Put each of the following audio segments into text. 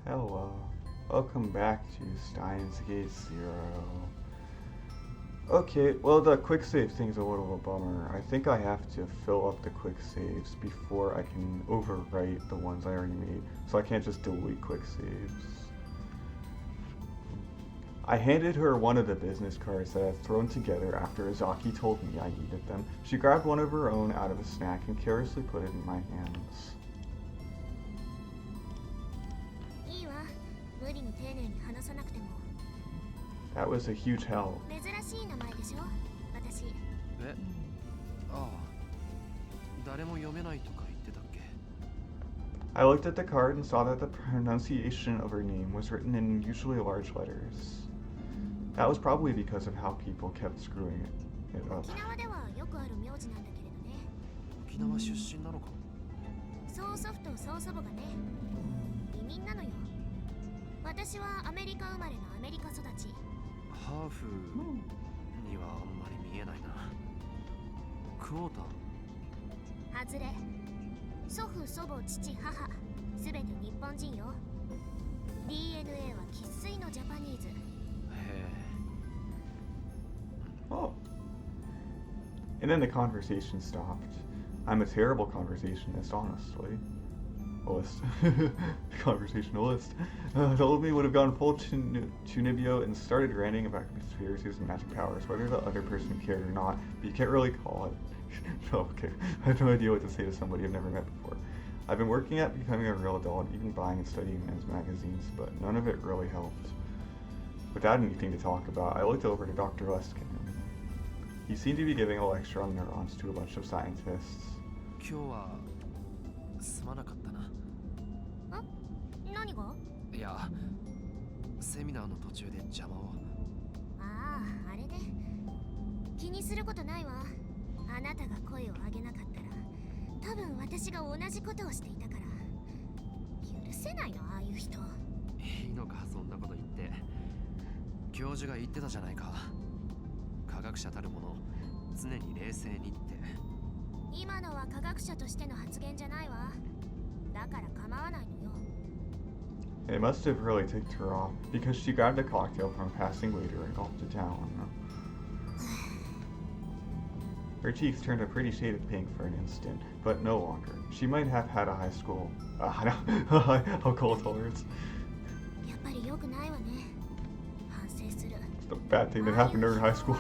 Hello. Welcome back to Steins Gate Zero. Okay, well the quick save thing's a little of a bummer. I think I have to fill up the quick saves before I can overwrite the ones I already made. So I can't just delete quick saves. I handed her one of the business cards that I had thrown together after Izaki told me I needed them. She grabbed one of her own out of a snack and carelessly put it in my hands. That was a huge help. I looked at the card and saw that the pronunciation of her name was written in unusually large letters. That was probably because of how people kept screwing it up. Oh. And then the conversation stopped. I'm a terrible conversationist, honestly. Conversationalist. The old me would have gone full Chunibyo and started ranting about conspiracies and magic powers, whether the other person cared or not, but you can't really call it. Okay, I have no idea what to say to somebody I've never met before. I've been working at becoming a real adult, even buying and studying men's magazines, but none of it really helped. Without anything to talk about, I looked over to Dr. Luskin. He seemed to be giving a lecture on neurons to a bunch of scientists. It must have really ticked her off, because she grabbed a cocktail from a passing waiter and gulped it down. Her cheeks turned a pretty shade of pink for an instant, but no longer. She might have had a high school alcohol tolerance. It's a bad thing that happened to her in high school.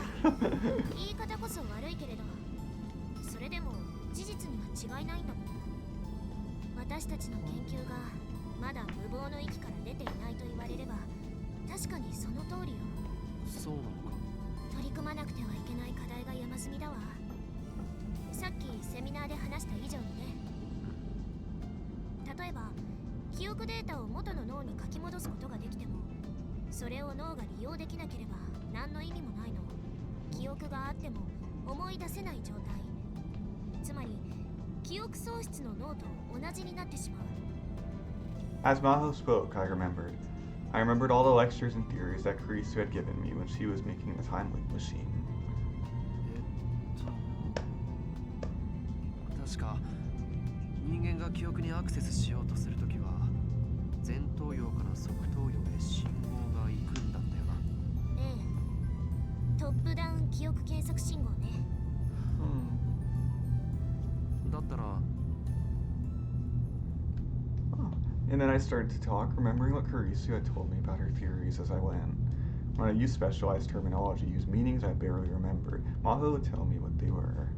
As Maho spoke, I remembered. I remembered all the lectures and theories that Kurisu had given me when she was making the time loop machine. And then I started to talk, remembering what Kurisu had told me about her theories as I went. When I used specialized terminology, used meanings I barely remembered, Maho would tell me what they were.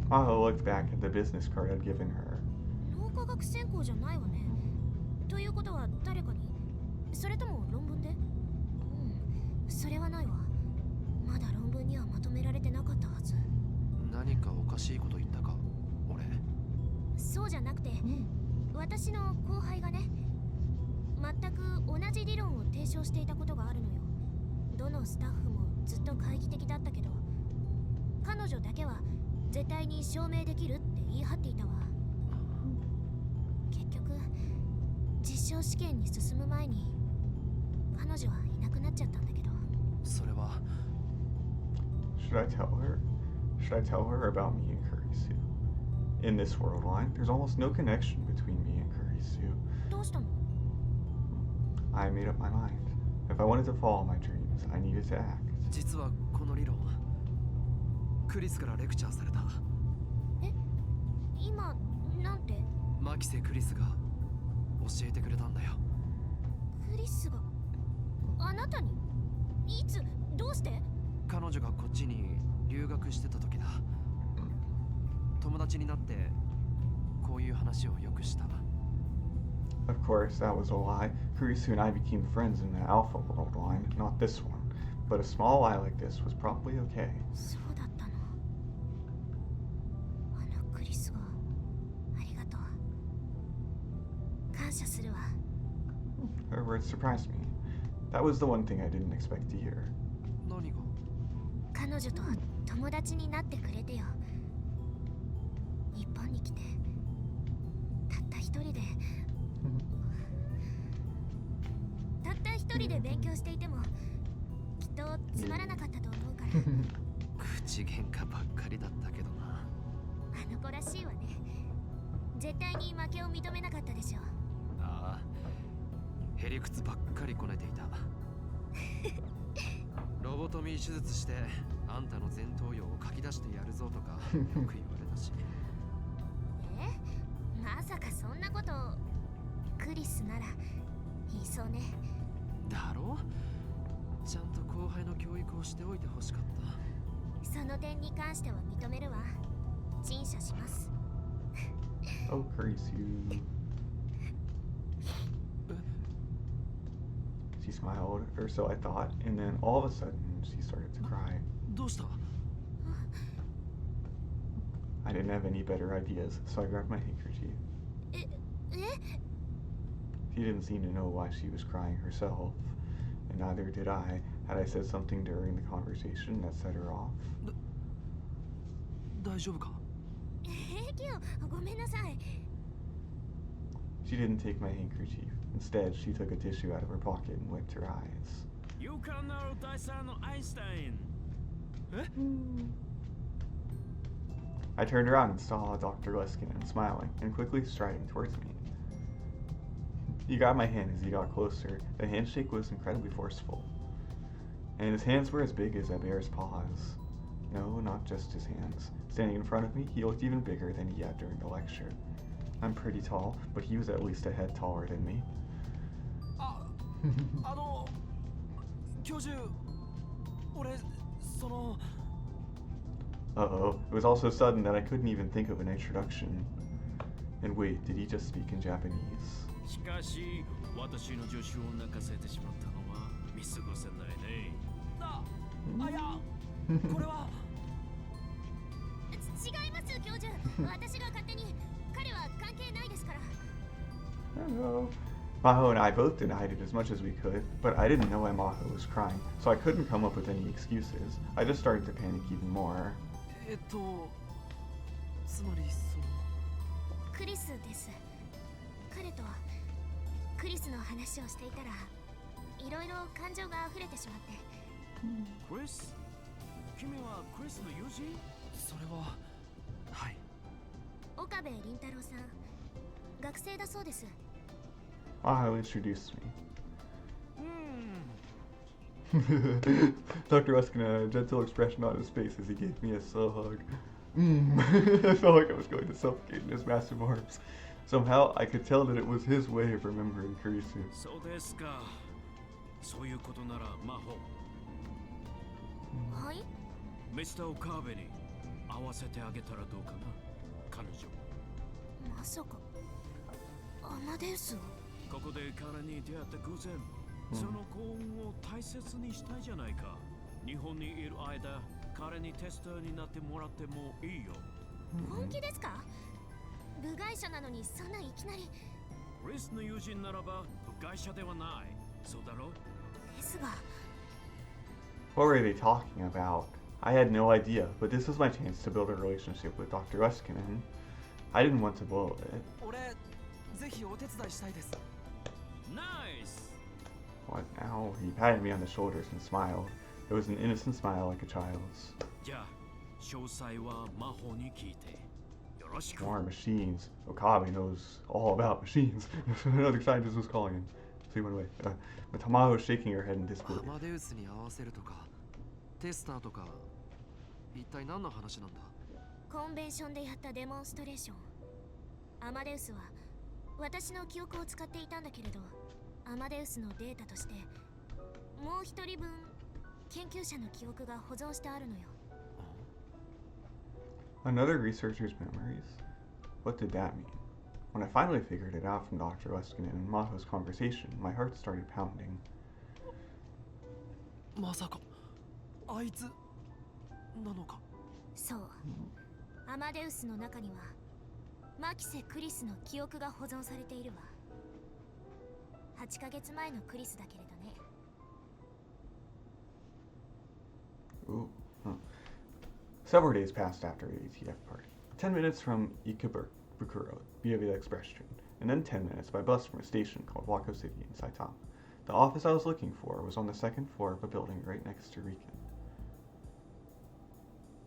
Maho looked back at the business card I'd given her. 証していたことがあるのよ。どのスタッフもずっと懐疑的だったけど、彼女だけは絶対に証明できるって言い張っていたわ。結局実証試験に進む前に彼女はいなくなっちゃったんだけど。それは Should I tell her? Should I tell her about me and Kurisu? In this world line, there's almost no connection between me and Kurisu. どうしたの？ I made up my mind. If I wanted to follow my dreams, I needed to act. 実はこの理論クリスからレクチャーされた。え、今なんて？マキセ・クリスが教えてくれたんだよ。クリスがあなたに？いつ？どうして？彼女がこっちに留学してた時だ。友達になってこういう話をよくした。Of course, that was a lie. Kurisu and I became friends in the Alpha world line, not this one. But a small lie like this was probably okay. そうだったの。あのクリスがありがとう。感謝するわ。Her words surprised me. That was the one thing I didn't expect to hear. 何が？彼女と友達になってくれてよ。日本に来てたった一人でたった一人で勉強していてもきっとつまらなかったと思うから。口喧嘩ばっかりだったけどな。あの子らしいわね。絶対に負けを認めなかったでしょ。ああ、へりくつばっかりこねていた。ロボトミー手術してあんたの前頭葉を書き出してやるぞとかよく言われたし。まさかそんなことクリスなら言いそうね。だろう？ちゃんと後輩の教育をしておいてほしかった。その点に関しては認めるわ。陳謝します。Oh, Kurisu. She smiled, or so I thought, and then all of a sudden she started to cry. どうした？ I didn't have any better ideas, so I grabbed my handkerchief. え She didn't seem to know why she was crying herself, and neither did I. Had I said something during the conversation that set her off? 大丈夫か？平気よ、ごめんなさい。 She didn't take my handkerchief. Instead, she took a tissue out of her pocket and wiped her eyes. You can know Dyson Einstein. I turned around and saw Dr. Leskinen smiling and quickly striding towards me. He grabbed my hand as he got closer. The handshake was incredibly forceful, and his hands were as big as a bear's paws. No, not just his hands. Standing in front of me, he looked even bigger than he had during the lecture. I'm pretty tall, but he was at least a head taller than me. 教授、俺、その... Uh-oh, it was all so sudden that I couldn't even think of an introduction. And wait, did he just speak in Japanese? しかし、私の助手を泣かせてしまったのは見過ごせないね。いや、これは違います、教授。私が勝手に。彼は関係ないですから。I don't know. Maho and I both denied it as much as we could, but I didn't know why Maho was crying, so I couldn't come up with any excuses. I just started to panic even more. つまりその... クリスです。彼とクリスの話をしていたらいろいろ感情が溢れてしまって。クリス？君はクリスの友人？それは... はい。岡部倫太郎さん、学生だそうです。Maho introduced me. Dr. Ruskin had a gentle expression on his face as he gave me a slow hug. I felt like I was going to suffocate in his massive arms. Somehow, I could tell that it was his way of remembering Kurisu. そうですか。そういうことなら、マホ。はい？ミスター・オカーベに合わせてあげたらどうかな、彼女。まさか、アマデウスを？ここで彼に出会った偶然、その幸運を大切にしたいじゃないか。日本にいる間、彼にテスターになってもらってもいいよ。本気ですか？部外者なのにそんないきなり。クリスの友人ならば部外者ではない。そうだろう。ですが What were they talking about? I had no idea, but this was my chance to build a relationship with Dr. Leskinen. I didn't want to blow it. 俺ぜひお手伝いしたいです。ナイス。 What now? He patted me on the shoulders and smiled. It was an innocent smile like a child's. じゃあ詳細は魔法に聞いてよろしく。 More machines. Okabe knows all about machines. Another scientist was calling him. So he went away. But Tamaho was shaking her head in ア disbelief. マデウスに合わせるとかテスターとか一体何の話なんだ。コンベンションでやったデモンストレーション。アマデウスは私の記憶を使っていたんだけれど、アマデウスのデータとしてもう一人分研究者の記憶が保存してあるのよ。 Another researcher's memories? What did that mean? When I finally figured it out from Dr. Leskinen and Maho's conversation, my heart started pounding. まさかあいつなのか。そう、アマデウスの中にはマキセ・クリスの記憶が保存されているわ。8ヶ月前のクリスだけれどね。 Ooh. Huh. Several days passed after the ATF party. 10 minutes from Ikebukuro via the Express train, and then 10 minutes by bus from a station called Wako City in Saitama. The office I was looking for was on the second floor of a building right next to Riken.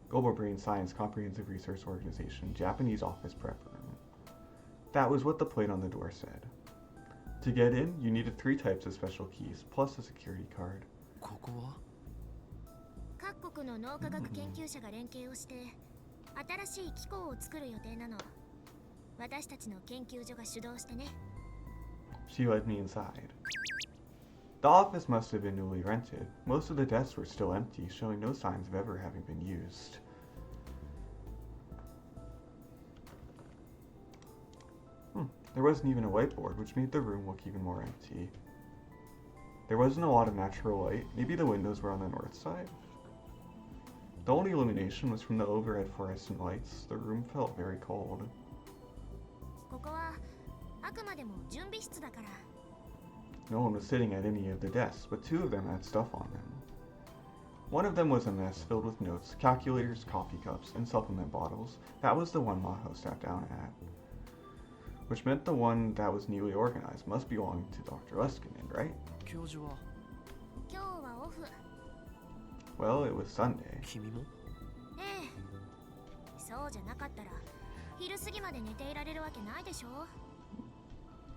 Global Brain Science Comprehensive Research Organization, Japanese Office Prep Room. That was what the plate on the door said. To get in, you needed 3 types of special keys, plus a security card. ここは各国の脳科学研究者が連携をして新しい機構を作る予定なの。私たちの研究所が主導してね。 She led me inside. The office must have been newly rented. Most of the desks were still empty, showing no signs of ever having been used. There wasn't even a whiteboard, which made the room look even more empty. There wasn't a lot of natural light. Maybe the windows were on the north side? The only illumination was from the overhead fluorescent lights. The room felt very cold. ここはあくまでも準備室だから。 No one was sitting at any of the desks, but 2 of them had stuff on them. One of them was a mess filled with notes, calculators, coffee cups, and supplement bottles. That was the one Maho sat down at. Which meant the one that was neatly organized must belong to Dr. Leskinen, right? 教授は今日はオフ。 Well, it was Sunday. 君も。ええ。そうじゃなかったら昼過ぎまで寝ていられるわけないでしょ。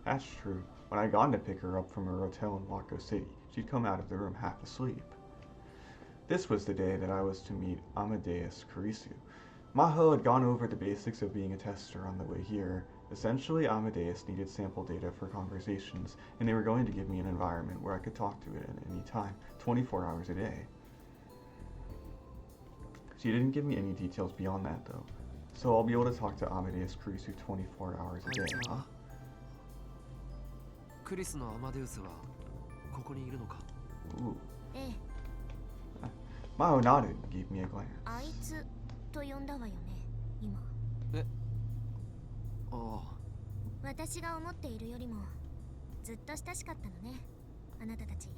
That's true. When I'd gone to pick her up from her hotel in Wako City, she'd come out of the room half asleep. This was the day that I was to meet Amadeus Kurisu. Maho had gone over the basics of being a tester on the way here. Essentially, Amadeus needed sample data for conversations, and they were going to give me an environment where I could talk to it at any time, 24 hours a day. She didn't give me any details beyond that, though. So I'll be able to talk to Amadeus Kurisu 24 hours a day, huh? クリスのアマデウスはここにいるのか。 Ooh. ええ。 Maho nodded and gave me a glance. あいつと呼んだわよね、今。ああ。私が思っているよりもずっと親しかったのね、あなたたち。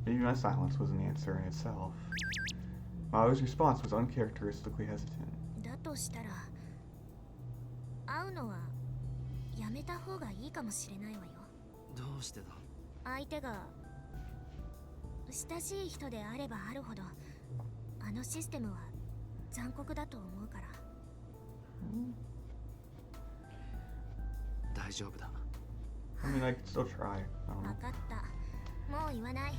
Maybe my silence was an answer in itself. Maho's response was uncharacteristically hesitant. だとしたら会うのはやめた方がいいかもしれないわよ。どうしてだ。相手が親しい人であればあるほどあのシステムは残酷だと思うから。大丈夫だ。I mean, I could still try. I don't 分 know. かった。もう言わない。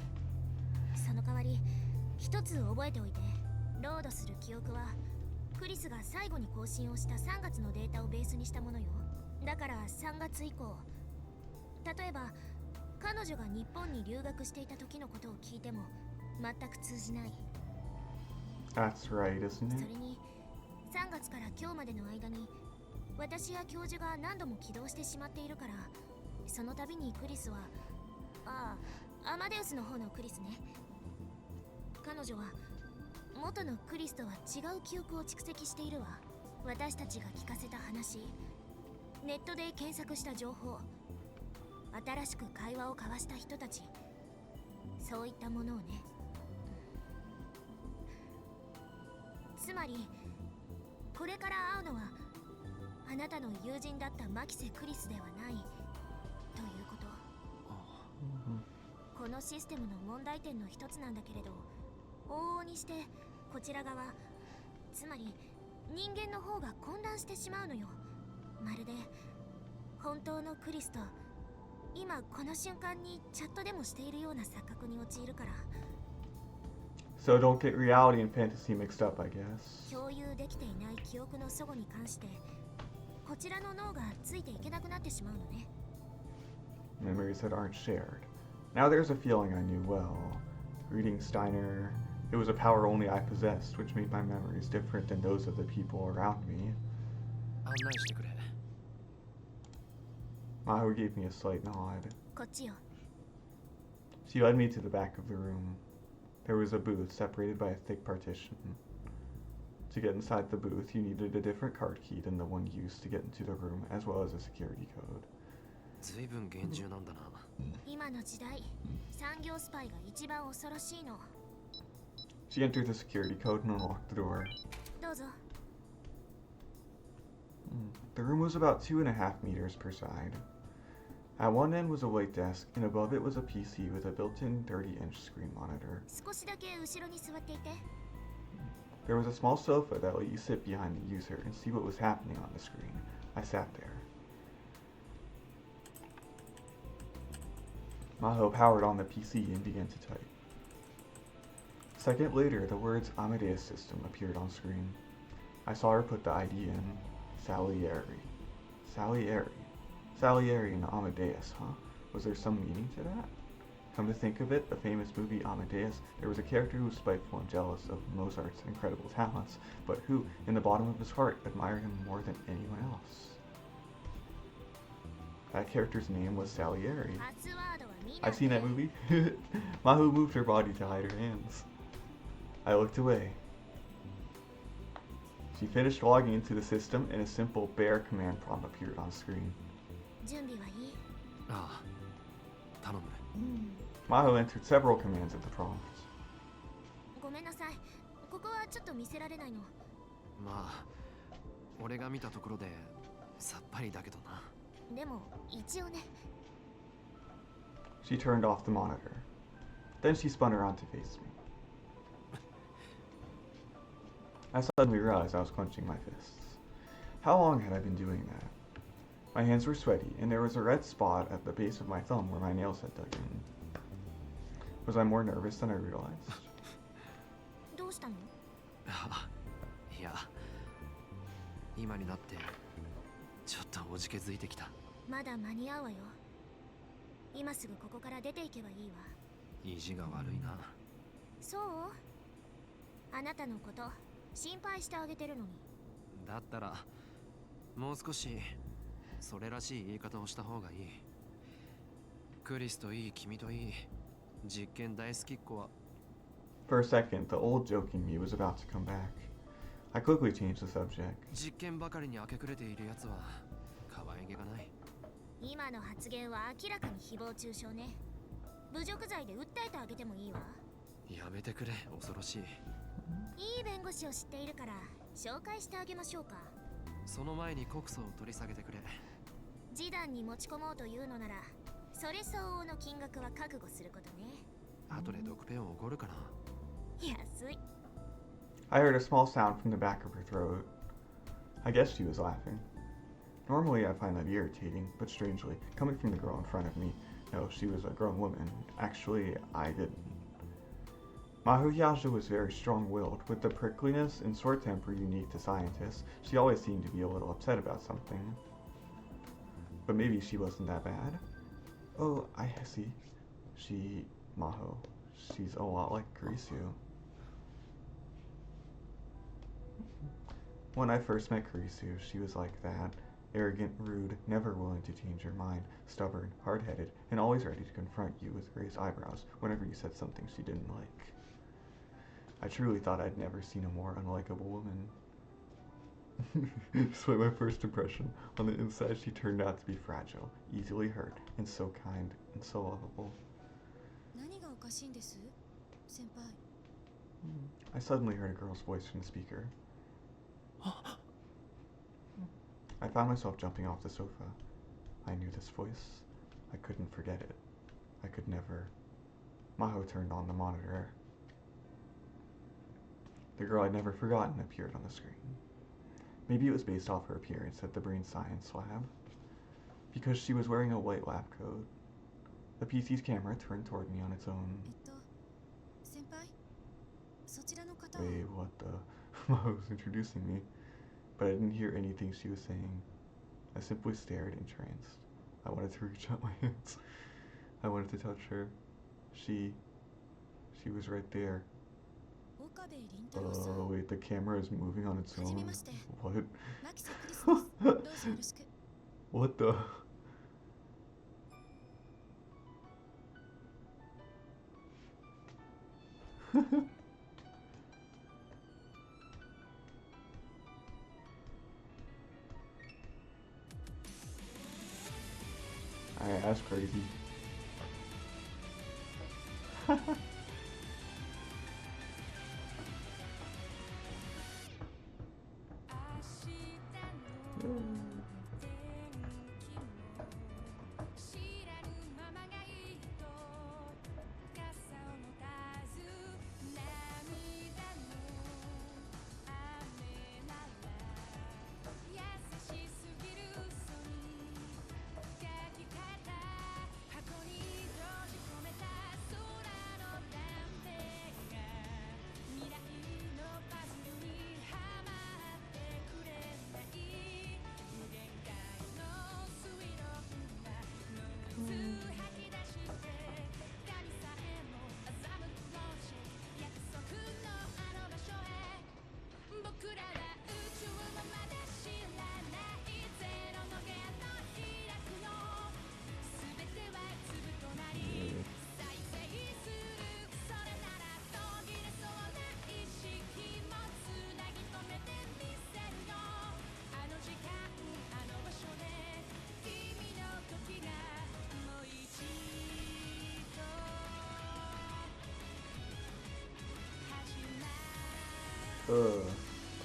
その代わり一つ覚えておいて。ロードする記憶はクリスが最後に更新をした3月のデータをベースにしたものよ。だから3月以降、例えば彼女が日本に留学していた時のことを聞いても全く通じない。 That's right, isn't そ it? れに3月から今日までの間に私や教授が何度も起動してしまっているから、その度にクリスはアマデウスの方のクリスね。彼女は元のクリスとは違う記憶を蓄積しているわ。私たちが聞かせた話、ネットで検索した情報、新しく会話を交わした人たち、そういったものをね。つまりこれから会うのはあなたの友人だったマキセ・クリスではないということ。このシステムの問題点の一つなんだけれど、往々にしてこちら側、つまり人間の方が混乱してしまうのよ。まるで本当のクリスと今この瞬間にチャットでもしているような錯覚に陥るから。 So don't get reality and fantasy mixed up, I guess. 共有できていない記憶の齟齬に関してこちらの脳がついていけなくなってしまうのね。 Memories that aren't shared. Now there's a feeling I knew well. Reading Steiner, it was a power only I possessed, which made my memories different than those of the people around me. 案内してくれ。 Maho gave me a slight nod. こっちよ。 She led me to the back of the room. There was a booth separated by a thick partition. To get inside the booth, you needed a different card key than the one used to get into the room, as well as a security code. ずいぶん厳重なんだな。今の時代、産業スパイが一番恐ろしいの。 She entered the security code and unlocked the door. どうぞ。 The room was about 2.5 meters per side. At one end was a white desk, and above it was a PC with a built-in 30-inch screen monitor. 少しだけ後ろに座っていて。 There was a small sofa that let you sit behind the user and see what was happening on the screen. I sat there. Maho powered on the PC and began to type. A second later, the words Amadeus system appeared on screen. I saw her put the ID in. Salieri. Salieri. Salieri and Amadeus, huh? Was there some meaning to that? Come to think of it, the famous movie Amadeus, there was a character who was spiteful and jealous of Mozart's incredible talents, but who, in the bottom of his heart, admired him more than anyone else. That character's name was Salieri. パスワードは見 I've seen that movie. Maho moved her body to hide her hands. I looked away. She finished logging into the system and a simple bear command prompt appeared on screen. 準備はいい？ああ、頼む。 Maho entered several commands at the prompt. ごめんなさい。ここはちょっと見せられないの。まあ、俺が見たところでさっぱりだけどな。でも一応ね。 She turned off the monitor. Then she spun around to face me. I suddenly realized I was clenching my fists. How long had I been doing that? My hands were sweaty, and there was a red spot at the base of my thumb where my nails had dug in. Was I more nervous than I realized? どうしたの？あいや、今になってちょっとおじけづいてきた。まだ間に合うわよ。今すぐここから出ていけばいいわ。意地が悪いな。そう？あなたのこと心配してあげてるのに。だったらもう少しそれらしい言い方をした方がいい。クリスといい、君といい、実験大好きっ子は。 For a second, the old joking me was about to come back. I quickly changed the subject. 実験ばかりに明け暮れているやつは可愛げがない。今の発言は明らかに誹謗中傷ね。侮辱罪で訴えてあげてもいいわ。やめてくれ、恐ろしい。いい弁護士を知っているから紹介してあげましょうか。その前に告訴を取り下げてくれ。示談に持ち込もうというのならそれ相応の金額は覚悟することね。後でドクペンを怒るかな。安い。 I heard a small sound from the back of her throat. I guess she was laughing. Normally I find that irritating, but strangely, coming from the girl in front of me, no, she was a grown woman. Actually, I didn't. Maho Hyasha was very strong-willed. With the prickliness and short temper unique to scientists, she always seemed to be a little upset about something. But maybe she wasn't that bad. Oh, I see. Maho, she's a lot like Kurisu. When I first met Kurisu, she was like that. Arrogant, rude, never willing to change her mind, stubborn, hard-headed, and always ready to confront you with raised eyebrows whenever you said something she didn't like. I truly thought I'd never seen a more unlikable woman. Despite my first impression, on the inside she turned out to be fragile, easily hurt, and so kind and so lovable. 何がおかしいんです先輩 I suddenly heard a girl's voice from the speaker. I found myself jumping off the sofa. I knew this voice. I couldn't forget it. I could never. Maho turned on the monitor. The girl I'd never forgotten appeared on the screen. Maybe it was based off her appearance at the brain science lab, because she was wearing a white lab coat. The PC's camera turned toward me on its own. 先輩そちらの方は Wait, what the? Maho was introducing me, but I didn't hear anything she was saying. I simply stared, entranced. I wanted to reach out my hands. I wanted to touch her. She was right there. 岡部倫太郎さん Oh, wait, the camera is moving on its はじめ own. まして What? マキサクリスですどうぞよろしく What the? Alright, that's crazy.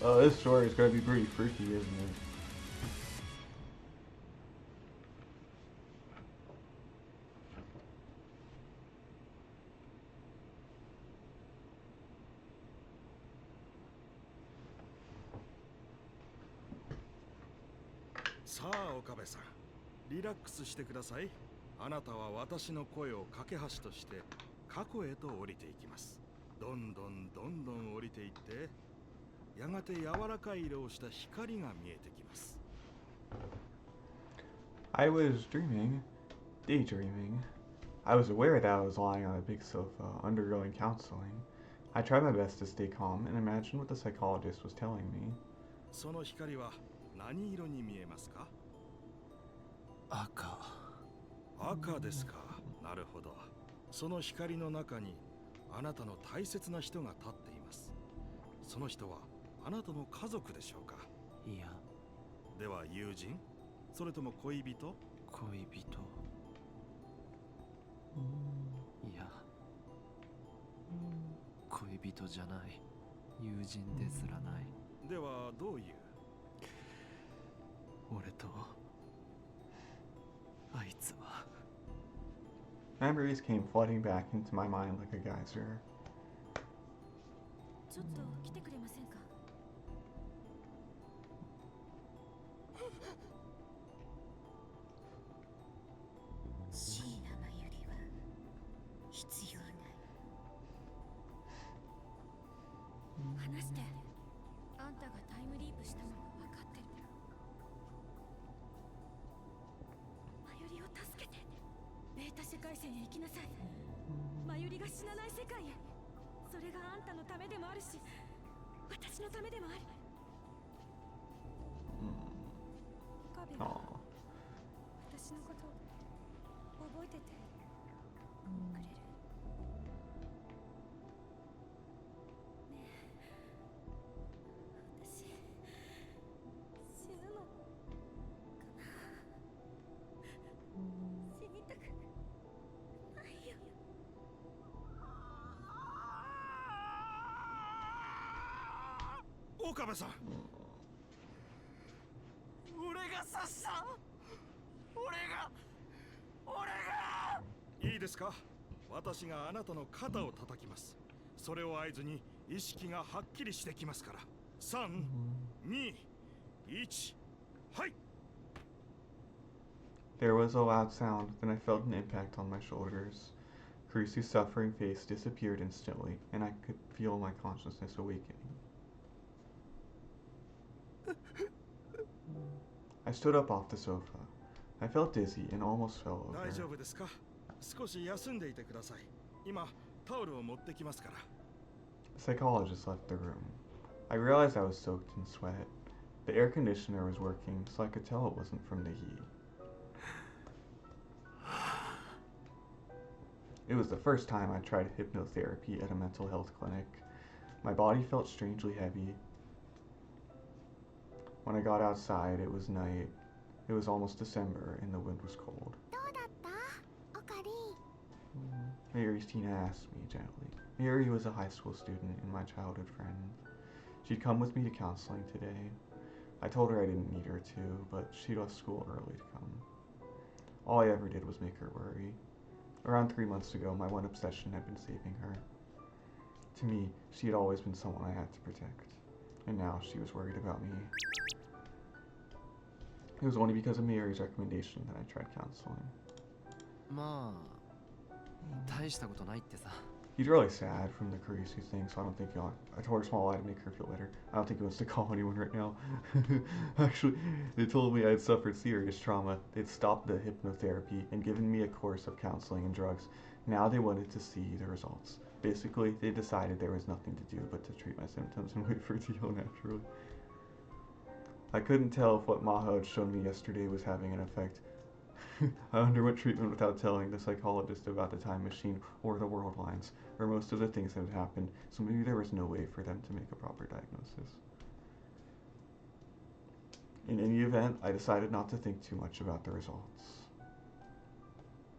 Oh, this story is gonna be pretty freaky, isn't it? Sa Okabeさん、リラックスしてください。あなたは私の声を架け橋として過去へと降りていきます。どんどん降りていって、やがて柔らかい色をした光が見えてきます。I was daydreaming. I was aware that I was lying on a big sofa, undergoing counseling. I tried my best to stay calm and imagine what the psychologist was telling me. その光は何色に見えますか？赤ですか。なるほど。その光の中にあなたの大切な人が立っています。その人はあなたの家族でしょうか？いや、では友人？それとも恋人？恋人。いや、恋人じゃない。友人ですらない。ではどういう？俺とあいつは。Memories came flooding back into my mind like a geyser. ちょっと来てくれませんか椎名真由里は必要ない話してあんたがタイムリープしたのは分かってる真由里を助けてベータ世界線へ行きなさい真由里が死なない世界へそれがあんたのためでもあるし私のためでもある岡部は私のこと覚えててくれるねえ私岡部さん。俺が刺した。俺が。いいですか、私があなたの肩を叩きます。それを合図に意識がはっきりしてきますから。3、2、1、はい。 There was a loud sound, then I felt an impact on my shoulders. Carisi's suffering face disappeared instantly, and I could feel my consciousness awakening. I stood up off the sofa. I felt dizzy and almost fell 大丈 over. 夫ですか、少し休んでいてください。今タオルを持ってきますから。 The psychologist left the room. I realized I was soaked in sweat. The air conditioner was working, so I could tell it wasn't from the heat. It was the first time I tried hypnotherapy at a mental health clinic. My body felt strangely heavy. When I got outside, it was night. It was almost December, and the wind was cold. どうだったオカリン Mary's Tina asked me gently. Mary was a high school student and my childhood friend. She'd come with me to counseling today. I told her I didn't need her to, but she left school early to come. All I ever did was make her worry. Around 3 months ago, my one obsession had been saving her. To me, she had always been someone I had to protect, and now she was worried about me. It was only because of Mary's recommendation that I tried counseling. まあ大したことないってさ。 He's really sad from the Carisi thing, so I don't think I told her small lie to make her feel better. I don't think he wants to call anyone right now. Actually, they told me I had suffered serious trauma. They'd stopped the hypnotherapy and given me a course of counseling and drugs. Now they wanted to see the results. Basically, they decided there was nothing to do but to treat my symptoms and wait for it to heal naturally. I couldn't tell if what Maho had shown me yesterday was having an effect. I underwent treatment without telling the psychologist about the time machine or the world lines, or most of the things that had happened, so maybe there was no way for them to make a proper diagnosis. In any event, I decided not to think too much about the results.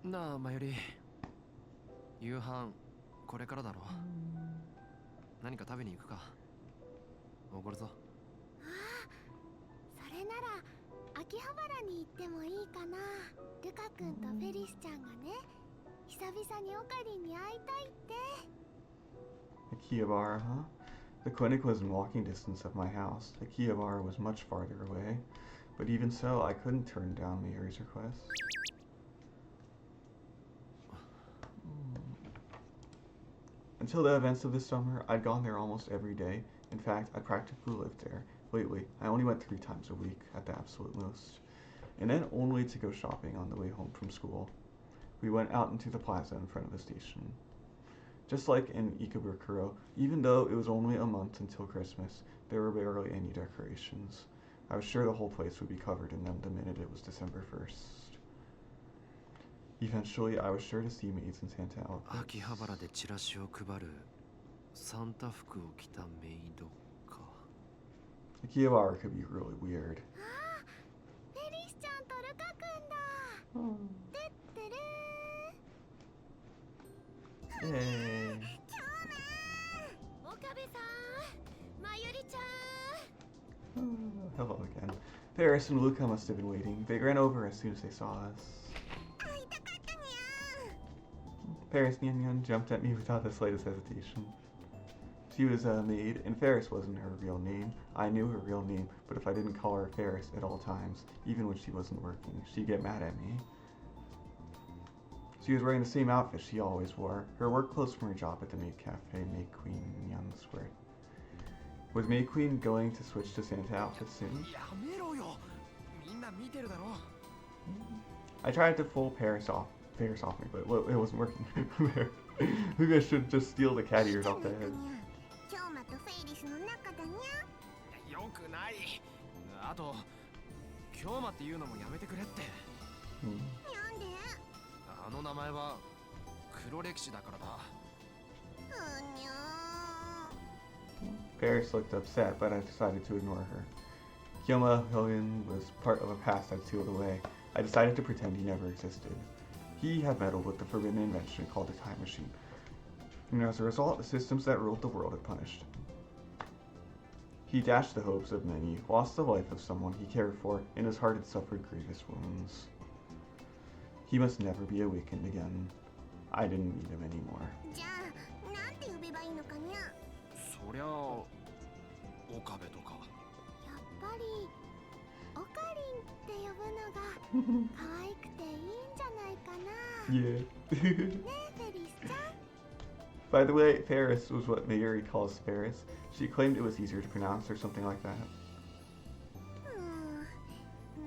なあマユリ、夕飯これからだろ。何か食べに行くか。おごるぞ。それなら秋葉原に行ってもいいかな。ルカ君とフェリスちゃんがね、久々にオカリンに会いたいって。 Akihabara, huh? The clinic was in walking distance of my house. Akihabara was much farther away, but even so, I couldn't turn down Mary's request. Until the events of this summer, I'd gone there almost every day. In fact, I practically lived there. Lately, I only went 3 times a week at the absolute most, and then only to go shopping on the way home from school. We went out into the plaza in front of the station. Just like in Ikebukuro, even though it was only a month until Christmas, there were barely any decorations. I was sure the whole place would be covered in them the minute it was December 1st. Eventually, I was sure to see maids in Santa outfits. 秋葉原でチラシを配るサンタ服を着たメイドか。 Akihabara could be really weird. ああ、フェリスちゃんとルカ君だ。てってるー。 Yay! 岡部さん、まゆりちゃん。 Hello again. Paris and Luca must have been waiting. They ran over as soon as they saw us. 会いたかったにゃ。 Paris Nyan Nyan jumped at me without the slightest hesitation. She was a maid, and Ferris wasn't her real name. I knew her real name, but if I didn't call her Ferris at all times, even when she wasn't working, she'd get mad at me. She was wearing the same outfit she always wore. Her work clothes from her job at the maid cafe made Queen Nyan's wear. Was May Queen going to switch to Santa outfits soon? やめろよ。みんな見てるだろ。 I tried to pull Paris off me, but it wasn't working. Maybe I should just steal the cat ears off the head. 今日まとフェイリスの中だにゃ。よくない。あと京馬っていうのもやめてくれって。Hmm. なんで？あの名前は黒歴史だからだ。うにゃ Paris looked upset, but I decided to ignore her. Kyoma Hogan was part of a past I'd sealed away. I decided to pretend he never existed. He had meddled with the forbidden invention called the time machine, and as a result, the systems that ruled the world had punished him. He dashed the hopes of many, lost the life of someone he cared for, and his heart had suffered grievous wounds. He must never be awakened again. I didn't need him anymore. じゃあなんて呼べばいいのかにゃ。そりゃあ岡部とか。やっぱりオカリンって呼ぶのが可愛くていいんじゃないかな。Yeah. ねえフェリスちゃん。 By the way, Ferris was what Mayuri calls Ferris. She claimed it was easier to pronounce or something like that.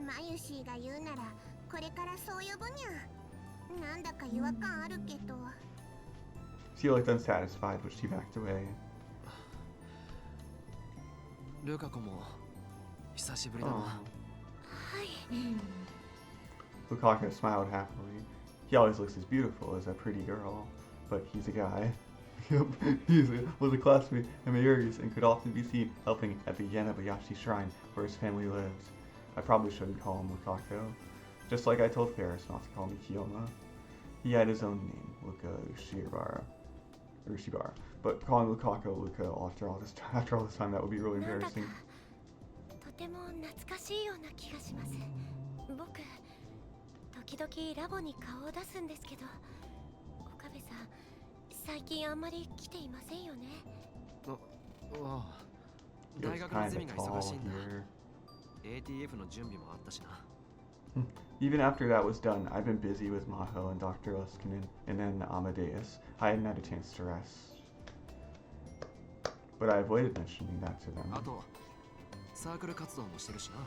マユシーが言うならこれからそう呼ぶにゃ。なんだか違和感あるけど。 She looked unsatisfied, but she backed away. ルカ子も久しぶりだな。はい。 Lukaka smiled happily. He always looks as beautiful as a pretty girl, but he's a guy. Yep, was a classmate of Mayuri's and could often be seen helping at the Yanabayashi shrine where his family lives. I probably shouldn't call him Lukako, just like I told Ferris not to call me Kiyoma. He had his own name, Luka Ushibara, but calling Lukako Luka after all this time, that would be really なんだか embarrassing. とても懐かしいような気がします。僕時々ラボに顔を出すんですけど、岡部さん最近あんまり来ていませんよね。ああ、 It was 大学の kind ゼ of ミが tall 忙しいんだ。 here. ATF の準備もあったしな。Even after that was done, I've been busy with Maho and Dr. Luskinen, and then Amadeus. I hadn't had a chance to rest. But I avoided mentioning that to them. あとサークル活動もしてるしな。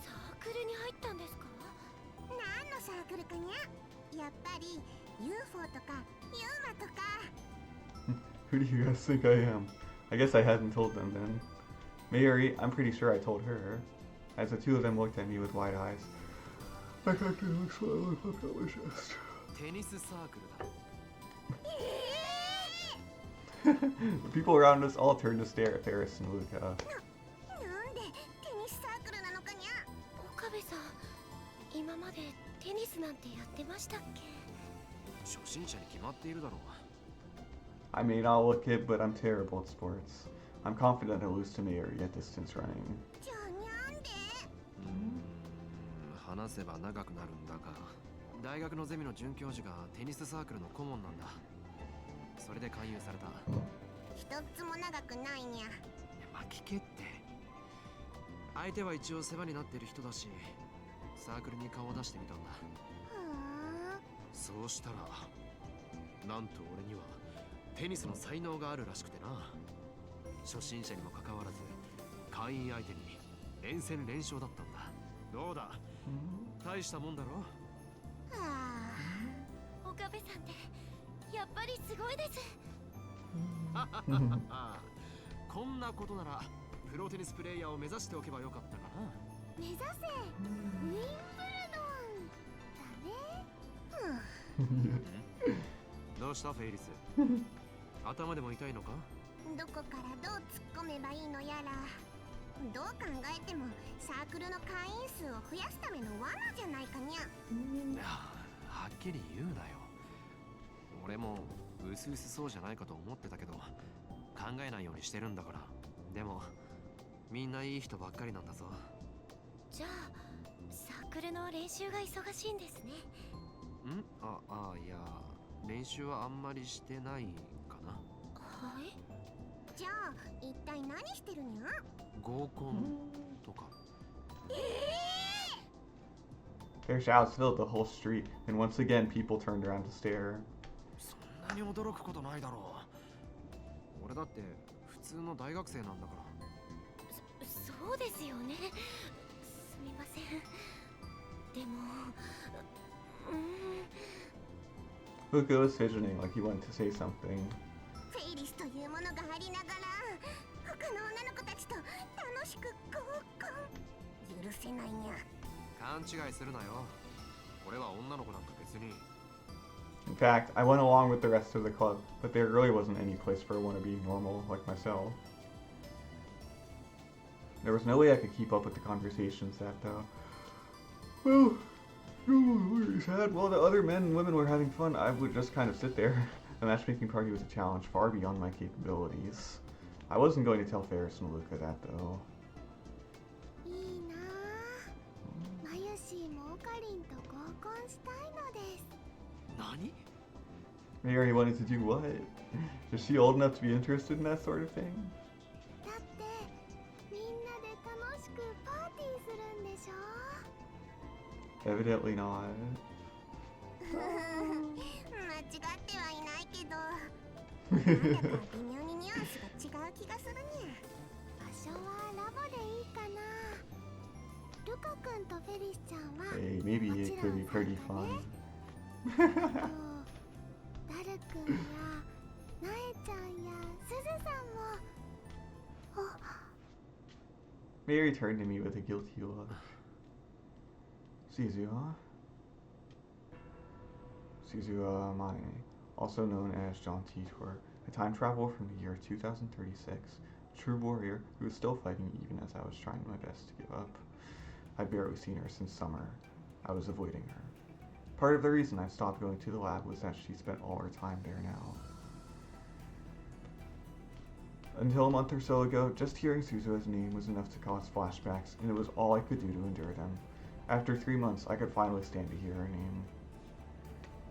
サークルに入ったんですか？何のサークルかにゃ？やっぱり UFO とかユーマとか。 Who do you guys think I am? I guess I hadn't told them then. Mayuri, I'm pretty sure I told her. As the two of them looked at me with wide eyes, I got to look so I looked up at my chest. テニスサークルだ。 The people around us all turned to stare at Ferris and Luca. なんでテニスサークルなのかにゃ？岡部さん、今までテニスなんてやってましたっけ？初心者に決まっているだろう。 I may not look it, but I'm terrible at sports. I'm confident I'll lose to Mayuri at distance running. じゃあにゃんで？話せば長くなるんだが、大学のゼミの准教授がテニスサークルの顧問なんだ。それで勧誘された。一つも長くないにゃ。まあ聞けって。相手は一応世話になってる人だし、サークルに顔を出してみたんだ。そうしたら、なんと俺にはテニスの才能があるらしくてな。初心者にもかかわらず、会員相手に連戦連勝だったんだ。どうだ、大したもんだろ。岡部さんってやっぱりすごいです。こんなことならプロテニスプレイヤーを目指しておけばよかったかな。目指せウィンブルドンだね。どうしたフェイリス？頭でも痛いのか？どこからどう突っ込めばいいのやら。どう考えてもサークルの会員数を増やすための罠じゃないかにゃ。はっきり言うなよ。俺もうすうすそうじゃないかと思ってたけど、考えないようにしてるんだから。でもみんないい人ばっかりなんだぞ。じゃあサークルの練習が忙しいんですね。いや、練習はあんまりしてないかな。はい。じゃあ一体何してるにゃ？合コンとか。Their shouts filled the whole street, and once again people turned around to stare. そんなに驚くことないだろう。俺だって普通の大学生なんだから。そうですよね。すみません。でも、Luca was fidgeting like he wanted to say something. フェイリスというものがありながら、他の女の子たちと楽しく合コン。許せないにゃ。勘違いするなよ。俺は女の子なんか別に。In fact, I went along with the rest of the club, but there really wasn't any place for a wannabe normal like myself. There was no way I could keep up with the conversations that, well, we had while the other men and women were having fun, I would just kind of sit there. The matchmaking party was a challenge far beyond my capabilities. I wasn't going to tell Ferris and Luca that though. いいなあ。マユシーもオカリンと合コンしたいのです。何？ Mary wanted to do what? Is she old enough to be interested in that sort of thing? だってみんなで楽しくパーティーするんでしょ。 Evidently not. 間違ってはいないけど、なんだか微妙にニュアンスが違う気がするにゃ。場所はラボでいいかな。ルカ君とフェリスちゃんは Hey, maybe it could be pretty fun. ダル君やナエちゃんやスズさんも。 Mary turned to me with a guilty look. Suzuha Mane, also known as John Titor, a time traveler from the year 2036, a true warrior who is still fighting even as I was trying my best to give up. I'd barely seen her since summer. I was avoiding her. Part of the reason I stopped going to the lab was that she spent all her time there now. Until a month or so ago, just hearing Suzuha's name was enough to cause flashbacks, and it was all I could do to endure them. After 3 months, I could finally stand to hear her name.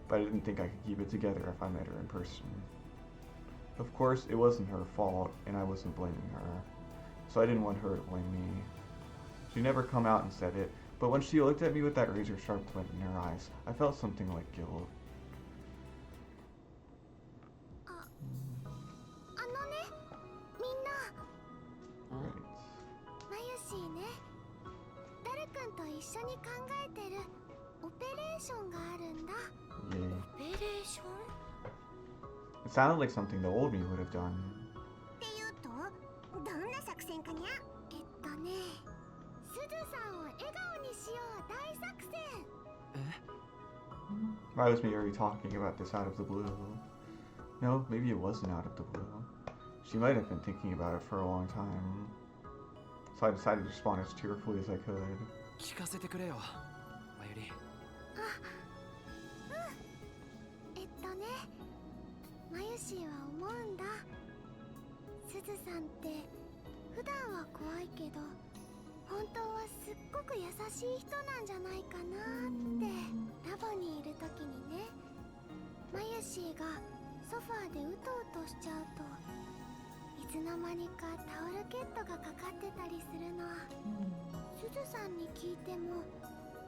But I didn't think I could keep it together if I met her in person. Of course, it wasn't her fault, and I wasn't blaming her, so I didn't want her to blame me. She never come out and said it, but when she looked at me with that razor-sharp glint in her eyes, I felt something like guilt. あのね、みんな。 Right. マユシーね、ダル君と一緒に考えてるオペレーションがあるんだ。 Yay. オペレーション？ It sounded like something the old me would have done. っていうと、どんな作戦かにゃ？スズさんを笑顔にしよう大作戦。 Why was Mary talking about this out of the blue? No, maybe it wasn't out of the blue. She might have been thinking about it for a long time. So I decided to respond as cheerfully as I could. 聞かせてくれよ、まゆり。マユシーは思うんだ。スズさんって普段は怖いけど、本当はすっごく優しい人なんじゃないかなってラボにいる時にね。マユシーがソファーでうとうとしちゃうと、いつの間にかタオルケットがかかってたりするの。スズさんに聞いても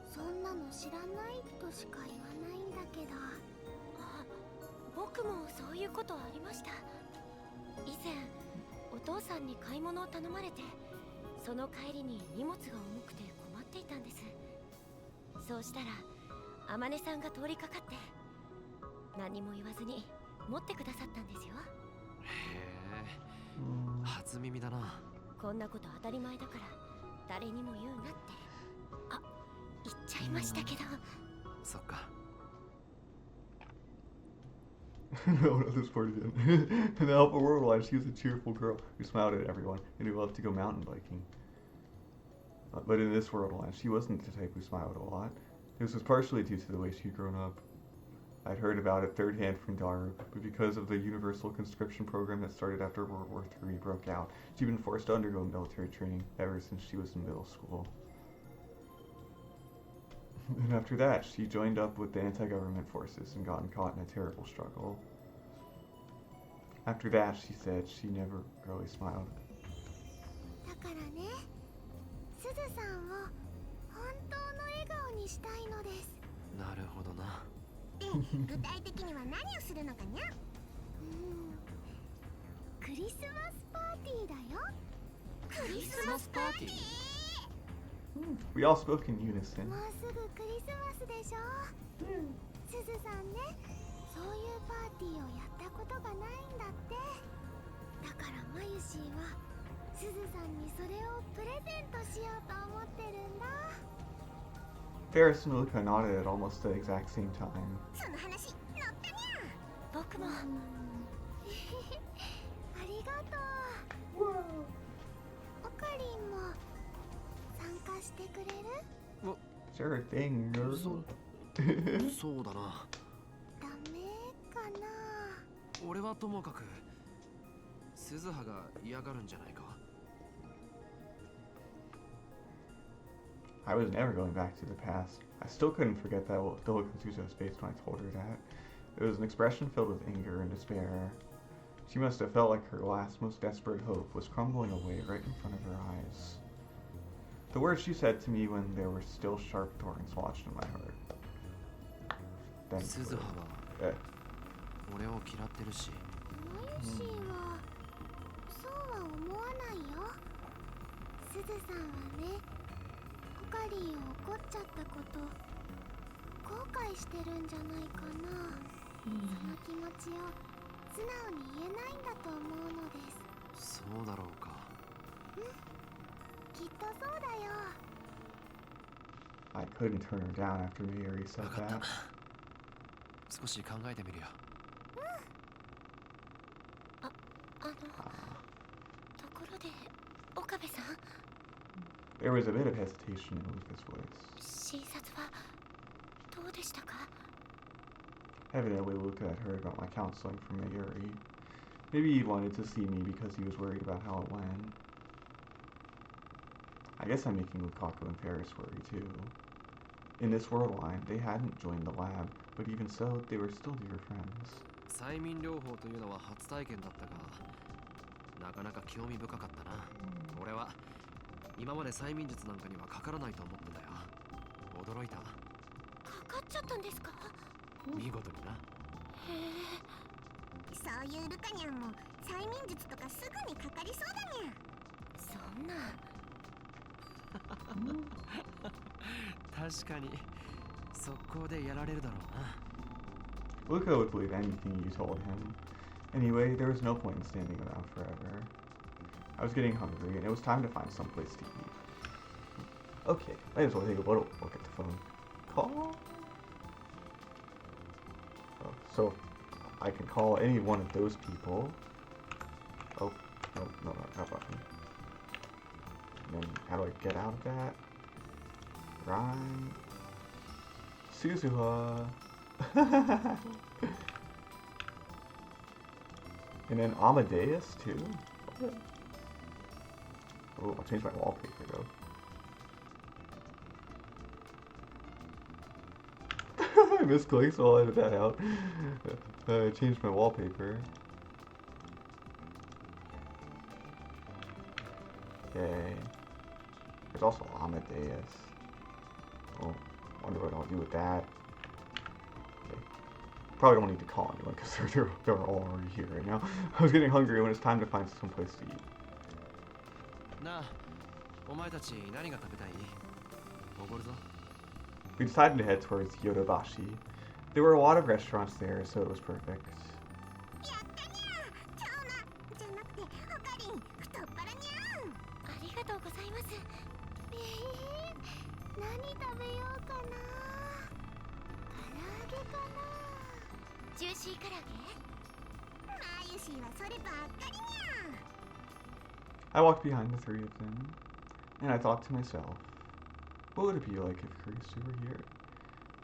そんなの知らないとしか言わないんだけど。僕もそういうことありました。以前お父さんに買い物を頼まれて、その帰りに荷物が重くて困っていたんです。そうしたら天音さんが通りかかって何も言わずに持ってくださったんですよ。へえ、初耳だな。こんなこと当たり前だから誰にも言うなって。あ、言っちゃいましたけど。そっか。No, not this part again. In the Alpha World Line, she was a cheerful girl who smiled at everyone and who loved to go mountain biking. But in this world line, she wasn't the type who smiled a lot. This was partially due to the way she'd grown up. I'd heard about it third hand from Daru, but because of the universal conscription program that started after World War III broke out, she'd been forced to undergo military training ever since she was in middle school. And after that, she joined up with the anti-government forces and gotten caught in a terrible struggle. After that, she said she never really smiled. だからね、スズさんを本当の笑顔にしたいのです。なるほどな。で、具体的には何をするのかにゃ？クリスマスパーティーだよ。クリスマスパーティー？We all spoke in unison. もうすぐクリスマスでしょ。スズさんね、そういうパーティーをやったことがないんだって。だからマユシーはスズさんにそれをプレゼントしようと思ってるんだ。Ferris and Luca nodded at almost the exact same time. その話乗ったにゃ。僕も。ありがとう。オカリンも参加してくれる？ Sure thing, nerd. そうだな。ダメかな。俺はともかく、ス鈴葉が嫌がるんじゃないか。 I was never going back to the past. I still couldn't forget that the look on Suzu's face when I told her that. It was an expression filled with anger and despair. She must have felt like her last, most desperate hope was crumbling away right in front of her eyes. The words she said to me when there were still sharp thorns lodged in my heart. Then, 鈴葉は eh, 俺を嫌ってるし、モユシーはそうは思わないよ。すずさんはね、オカリンを怒っちゃったこと後悔してるんじゃないかな。その気持ちを素直に言えないんだと思うのです。そうだろうか。きっとそうだよ。 I couldn't turn her down after Mayuri said 分かっ that. た。少し考えてみるよ。ところで岡部さん、 There was a bit of hesitation in Luca's voice. 診察はどうでしたか？ Evidently, Luca had heard about my counseling from Mayuri. Maybe he wanted to see me because he was worried about how it went. I guess I'm making Lukaku and Paris worry too. In this world line, they hadn't joined the lab, but even so, they were still dear friends. 催眠療法というのは初体験だったが、なかなか興味深かったな。俺は今まで催眠術なんかにはかからないと思ってたよ。驚いた。かかっちゃったんですか？見事にな。へえ。そういうルカニャンも催眠術とかすぐにかかりそうだにゃ。そんな。確かに速攻でやられるだろうな。 Luca would believe anything you told him. Anyway, there was no point in standing around forever. I was getting hungry, and it was time to find some place to eat. Okay, might as well take a little look at the phone call. Oh, so I can call any one of those people. Oh, no, that button. And then how do I get out of that? Right. Suzuha. And then Amadeus too. Oh, I'll change my wallpaper though. I misclicked, so I'll edit that out. I changed my wallpaper. Okay. There's also Amadeus. Oh, wonder what I'll do with that. Okay. Probably don't need to call anyone because they're all already here right now. I was getting hungry when it's time to find some place to eat. なあ、お前たち何が食べたい？おごるぞ。 We decided to head towards Yodobashi. There were a lot of restaurants there, so it was perfect. やったにゃ。超なじゃなくてオカリン太っ腹にゃ。ありがとうございます。何食べようかな。唐揚げかな。ジューシー唐揚げ？マユシーはそればっかりにゃ。 I walked behind the three of them, and I thought to myself, what would it be like if Kurisu were here?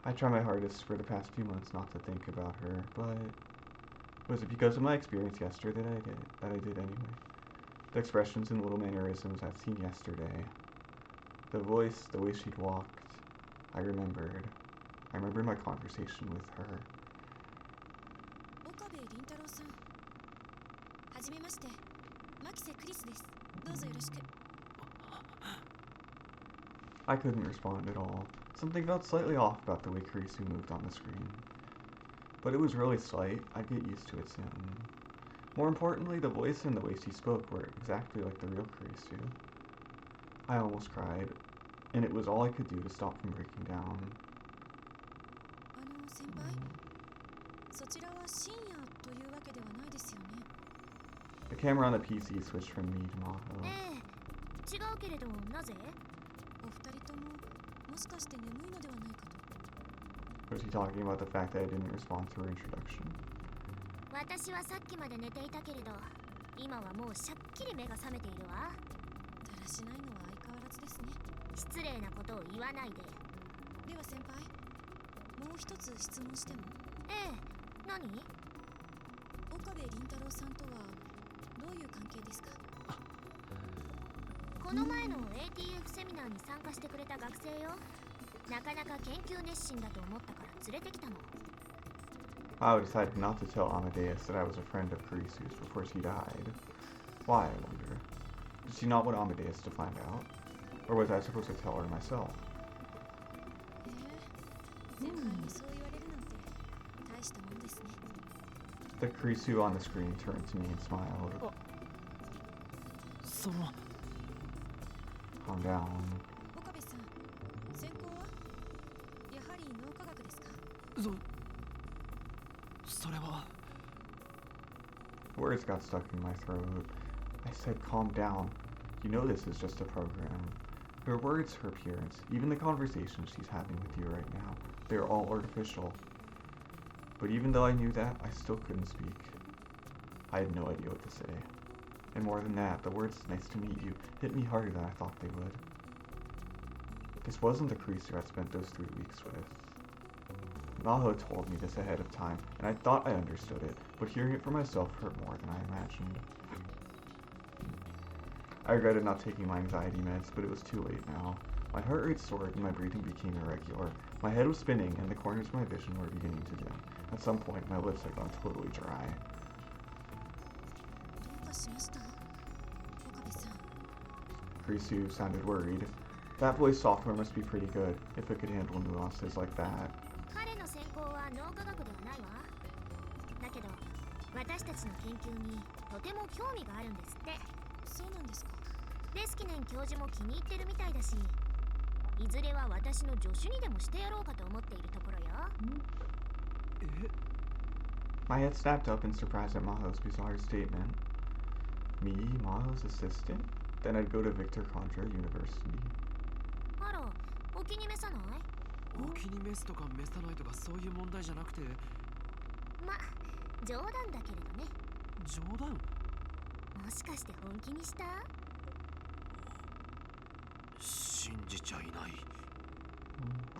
I tried my hardest for the past few months not to think about her, but was it because of my experience yesterday that I did anyway? The expressions and little mannerisms I've seen yesterday, the voice, the way she'd walked, I remembered my conversation with her. 岡部Rintarouさん、はじめまして、牧瀬クリスです。どうぞよろしく。 I couldn't respond at all. Something felt slightly off about the way Kurisu moved on the screen. But it was really slight. I'd get used to it soon. More importantly, the voice and the way she spoke were exactly like the real Kurisu. I almost cried, and it was all I could do to stop from breaking down. 先輩、そちらは深夜というわけではないですよね。 The camera on the PC switched from me to Maho. ええ、違うけれどなぜ？お二人とももしかして眠いのではないかと。 Was he talking about the fact that I didn't respond to her introduction? 私はさっきまで寝ていたけれど、今はもうしゃっきり目が覚めているわ。だらしないのは相変わらずですね。失礼なことを言わないで。では先輩、もう一つ質問しても？ええ、何？岡部Rintarouさんとはどういう関係ですか？この前の ATF セミナーに参加してくれた学生よ。なかなか研究熱心だと思ったから連れてきたの。Mao decided not to tell Amadeus that I was a friend of Kurisu's before she died. Why, I wonder? Did she not want Amadeus to find out? Or was I supposed to tell her myself? 先輩にそう言われるなんて大したもんですね。The Kurisu on the screen turned to me and smiled. その Calm down. 岡部さん、専攻はやはり脳科学ですか？それは Words got stuck in my throat. I said, calm down. You know this is just a program. Her words, her appearance, even the conversation she's having with you right now, they're all artificial. But even though I knew that, I still couldn't speak. I had no idea what to say. And more than that, the words, nice to meet you, hit me harder than I thought they would. This wasn't the creaser I spent those 3 weeks with. Maho told me this ahead of time, and I thought I understood it, but hearing it for myself hurt more than I imagined. I regretted not taking my anxiety meds, but it was too late now. My heart rate soared and my breathing became irregular. My head was spinning and the corners of my vision were beginning to dim. At some point, my lips had gone totally dry. どうかしました？岡部さん。 Kurisu sounded worried. That voice software must be pretty good, if it could handle nuances like that. 彼の専攻は脳科学ではないわ。だけど私たちの研究にとても興味があるんですって。そうなんですか。レスキネン教授も気に入ってるみたいだし、いずれは私の助手にでもしてやろうかと思っているところよ。My head snapped up in surprise at Maho's bizarre statement. Me, Maho's assistant? Then I'd go to Victor Contra University. あら、お気に召さない？お気に召すとか召さないとかそういう問題じゃなくて、ま、冗談だけれどね。冗談？もしかして本気にした？信じちゃいない。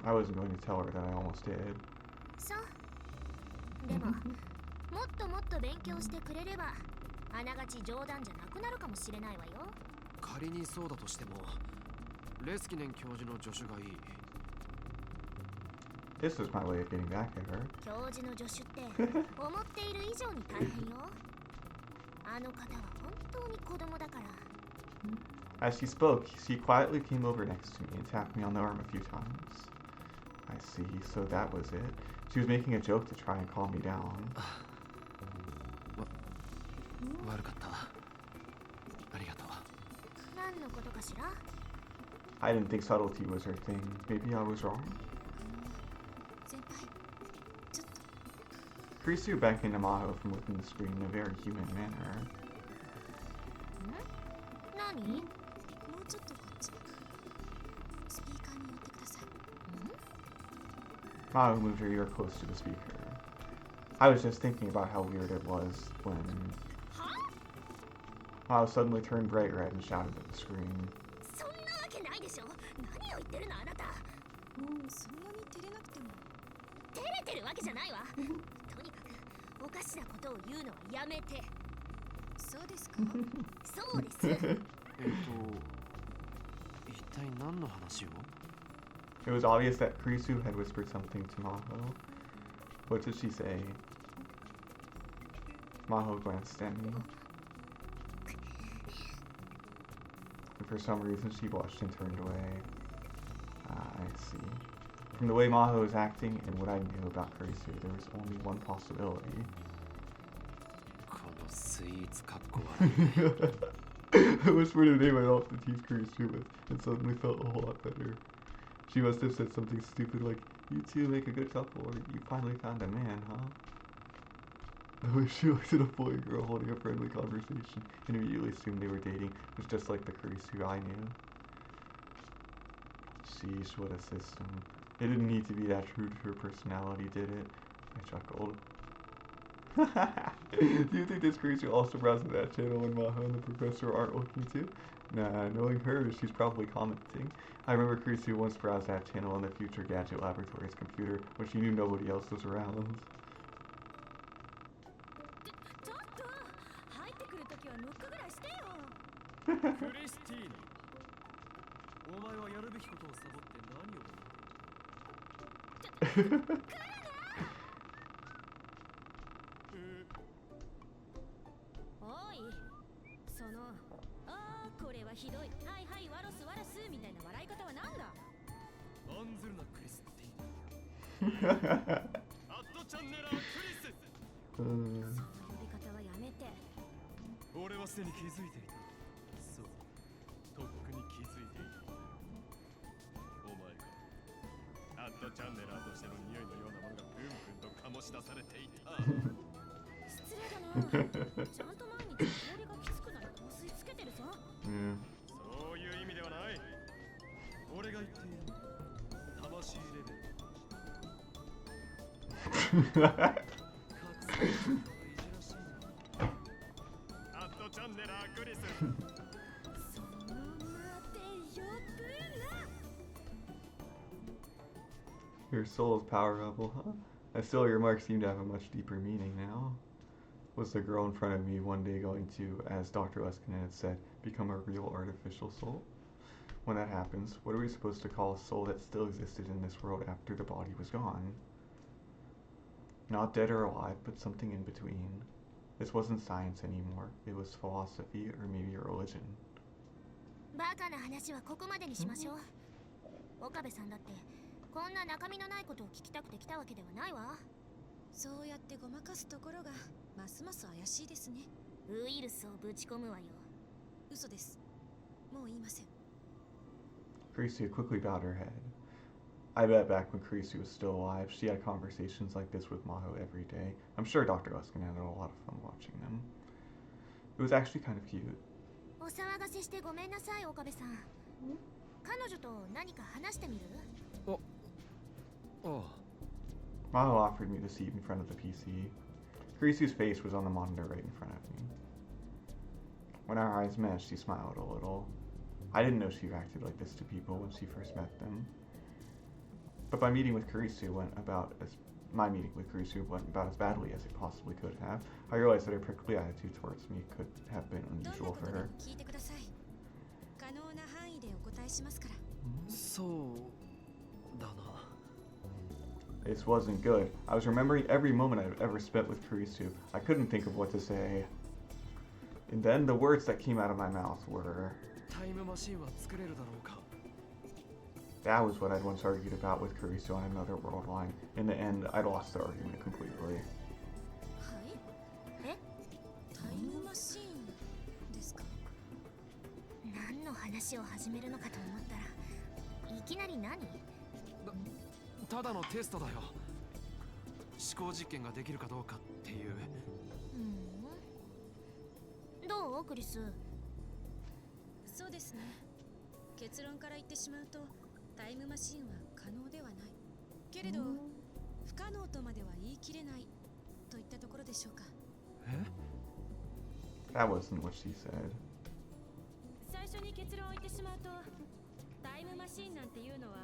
I wasn't going to tell her that I almost did. そう。でも、もっともっと勉強してくれれば、あながち冗談じゃなくなるかもしれないわよ。仮にそうだとしても、レスキネン教授の助手がいい。This was my way of getting back at her. 教授の助手って思っている以上に大変よ。あの方は本当に子供だから。As she spoke, she quietly came over next to me and tapped me on the arm a few times. I see, so that was it. She was making a joke to try and calm me down. 悪かった。ありがとう。何のことかしら？ I didn't think subtlety was her thing. Maybe I was wrong? 先輩、ちょっと。 Kurisu beckoned to Maho from within the screen in a very human manner. 何？もうちょっとこっち。スピーカーに寄ってください。Maho moved her ear close to the speaker. I was just thinking about how weird it was when Maho suddenly turned bright red and shouted at the screen. そんなわけないでしょ。何を言ってるのあなた。そんなに照れなくても。照れてるわけじゃないわ。とにかくおかしなことを言うのはやめて。そうですか。そうです。一体何の話を？ It was obvious that Kurisu had whispered something to Maho. What did she say? Maho glanced at me. And for some reason she blushed and turned away. I see. From the way Maho was acting and what I knew about Kurisu, there was only one possibility. このスイーツかっこ悪い。I whispered a name I often teased Kurisu with, and suddenly felt a whole lot better. She must have said something stupid like, "You two make a good couple, or you finally found a man, huh?" The way she looked at a boy and girl holding a friendly conversation and immediately assumed they were dating was just like the Kurisu I knew. Sheesh, what a system. It didn't need to be that true to her personality, did it? I chuckled. Do you think this Kurisu also browsing that channel when Maho and the professor aren't looking too? Nah, knowing her, she's probably commenting. I remember Kurisu once browsed that channel on the Future Gadget Laboratory's computer when she knew nobody else was around. ちょっと入ってくるときはノックぐらいしてよ。クリスティーナ、お前はやるべきことをサボって何をおい、その、これはひどい。はいはい、ワロスワラスみたいな笑い方はなんだ。案ずるなクリスティーナ。アットチャンネラークリス。その呼び方はやめて。俺はすでに気づいていた。そう、とっくに気づいていた。お前か。アットチャンネラーとしての匂いのようなものがプンプンと醸し出されていた。失礼だな。ちゃんと毎日氷がきつくなる香水つけてるぞ。そういう意味ではない。俺が言っている魂レベル。アットチャンネラークリス。その待てよブラ。 Your soul's power level, huh? I still, your marks seem to have a much deeper meaning now. Was the girl in front of me one day going to, as Dr. Leskinen had said, become a real artificial soul? When that happens, what are we supposed to call a soul that still existed in this world after the body was gone? Not dead or alive, but something in between. This wasn't science anymore. It was philosophy or maybe a religion. バカな話はここまでにしましょう。岡部さんだってこんな中身のないことを聞きたくて来たわけではないわ。そうやってごまかすところがますます怪しいですね。ウイルスをぶち込むわよ。嘘です。もう言いません。Creasy quickly bowed her head. I bet back when Creasy was still alive, she had conversations like this with Maho every day. I'm sure Dr. Luskin had a lot of fun watching them. It was actually kind of cute. お騒がせしてごめんなさい、岡部さん。彼女と何か話してみる？Maho offered me the seat in front of the PC. Creasy's face was on the monitor right in front of me. When our eyes met, she smiled a little. I didn't know she reacted like this to people when she first met them. But my meeting with Creasy went about as badly as it possibly could have. I realized that her prickly attitude towards me could have been どんな unusual こと for で her. も聞いてください。可能な範囲でお答えしますから。そうだな。This wasn't good. I was remembering every moment I've ever spent with Kurisu. I couldn't think of what to say. And then the words that came out of my mouth were... タイムマシンは作れるだろうか。 That was what I'd once argued about with Kurisu on another world line. In the end, I'd lost the argument completely. はい？え？タイムマシーンですか？何の話を始めるのかと思ったらいきなり何？ただのテストだよ。思考実験ができるかどうかっていう。どうクリス？そうですね。結論から言ってしまうとタイムマシンは可能ではないけれど不可能とまでは言い切れないといったところでしょうか。That wasn't what she said. 最初に結論を言ってしまうとタイムマシンなんていうのは